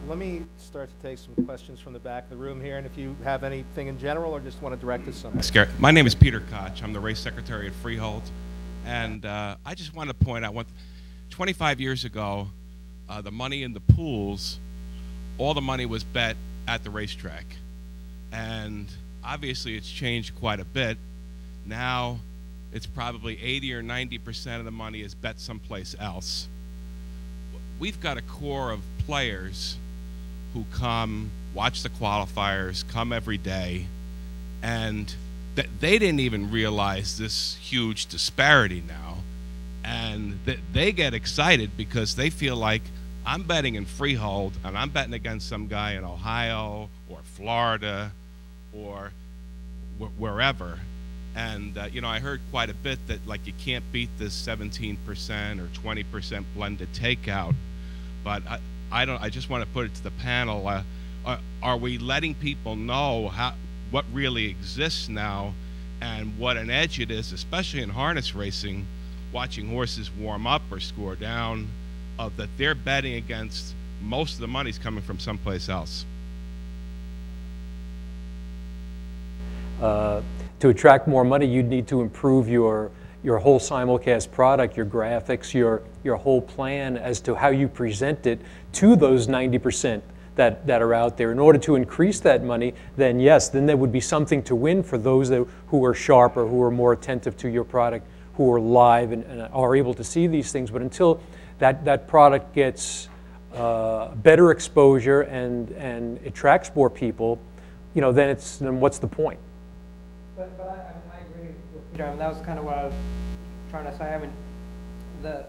Let me start to take some questions from the back of the room here, and if you have anything in general or just want to direct it somewhere. My name is Peter Koch. I'm the race secretary at Freehold, and I just want to point out, 25 years ago, the money in the pools, all the money was bet at the racetrack, and obviously it's changed quite a bit. Now it's probably 80 or 90% of the money is bet someplace else. We've got a core of players who come, watch the qualifiers, come every day, and they didn't even realize this huge disparity now, and they get excited because they feel like, I'm betting in Freehold and I'm betting against some guy in Ohio or Florida or wherever. And you know, I heard quite a bit that like you can't beat this 17% or 20% blended takeout, but I just want to put it to the panel. Are we letting people know what really exists now and what an edge it is, especially in harness racing, watching horses warm up or score down, that they're betting against most of the money's coming from someplace else? To attract more money, you'd need to improve your whole simulcast product, your graphics, your whole plan as to how you present it to those 90% that are out there. In order to increase that money, then yes, then there would be something to win for those who are sharper, who are more attentive to your product, who are live and are able to see these things. But until that product gets better exposure and attracts more people, you know, then what's the point? But I agree with Peter. I mean, that was kind of what I was trying to say. I mean, the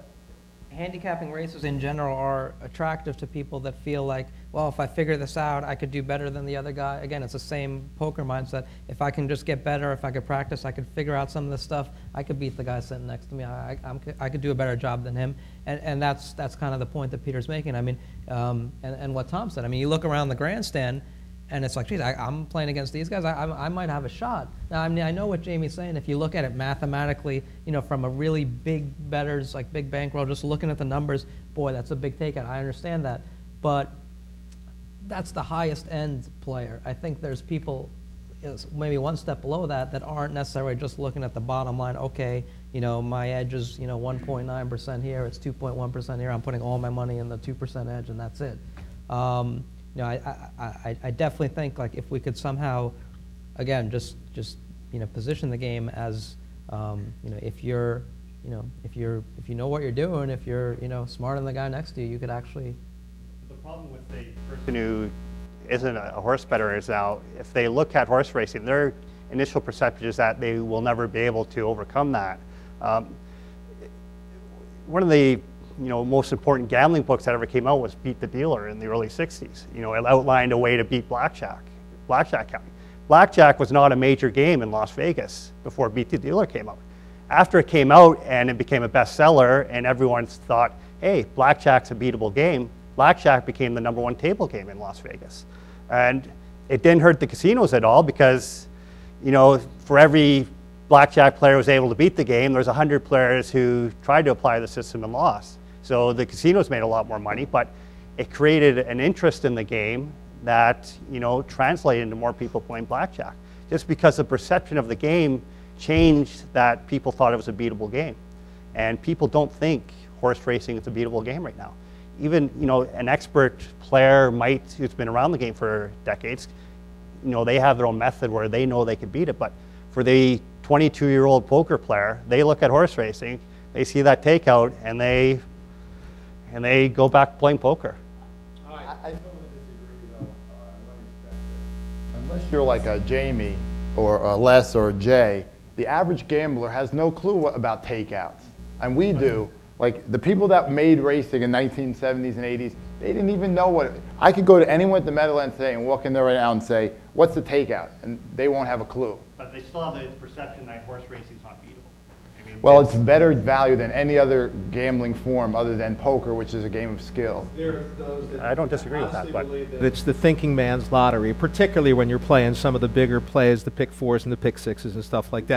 handicapping races in general are attractive to people that feel like, well, if I figure this out, I could do better than the other guy. Again, it's the same poker mindset. If I can just get better, if I could practice, I could figure out some of this stuff, I could beat the guy sitting next to me. I could do a better job than him. And that's kind of the point that Peter's making. I mean, and what Tom said. I mean, you look around the grandstand, and it's like, geez, I'm playing against these guys. I might have a shot. Now, I mean, I know what Jamie's saying. If you look at it mathematically, you know, from a really big bettors, like big bankroll, just looking at the numbers, boy, that's a big takeout. I understand that. But that's the highest end player. I think there's people maybe one step below that aren't necessarily just looking at the bottom line. Okay, you know, my edge is, you know, 1.9% here. It's 2.1% here. I'm putting all my money in the 2% edge, and that's it. You know, I definitely think, like, if we could somehow, again, just you know, position the game as, you know, if you know what you're doing, if you're, you know, smarter than the guy next to you, you could actually. The problem with the person who isn't a horse bettor is now, if they look at horse racing, their initial perception is that they will never be able to overcome that. One of the most important gambling books that ever came out was Beat the Dealer in the early 60s. You know, it outlined a way to beat blackjack counting. Blackjack was not a major game in Las Vegas before Beat the Dealer came out. After it came out and it became a bestseller and everyone thought, hey, blackjack's a beatable game, blackjack became the #1 table game in Las Vegas. And it didn't hurt the casinos at all because, you know, for every blackjack player who was able to beat the game, there's 100 players who tried to apply the system and lost. So the casinos made a lot more money, but it created an interest in the game that, you know, translated into more people playing blackjack. Just because the perception of the game changed, that people thought it was a beatable game. And people don't think horse racing is a beatable game right now. Even, you know, an expert player who's been around the game for decades, you know, they have their own method where they know they could beat it. But for the 22-year-old poker player, they look at horse racing, they see that takeout, and they go back playing poker. I totally disagree, though, in one respect. Unless you're like a Jamie or a Les or a Jay, the average gambler has no clue about takeouts. And we do. Like, the people that made racing in 1970s and 80s, they didn't even know what I could go to anyone at the Meadowlands today and walk in there right now and say, what's the takeout? And they won't have a clue. But they still have the perception that horse racing is not beatable. I mean, well, it's better value than any other gambling form other than poker, which is a game of skill. I don't disagree with that, but it's the thinking man's lottery, particularly when you're playing some of the bigger plays, the pick 4s and the pick 6s and stuff like that.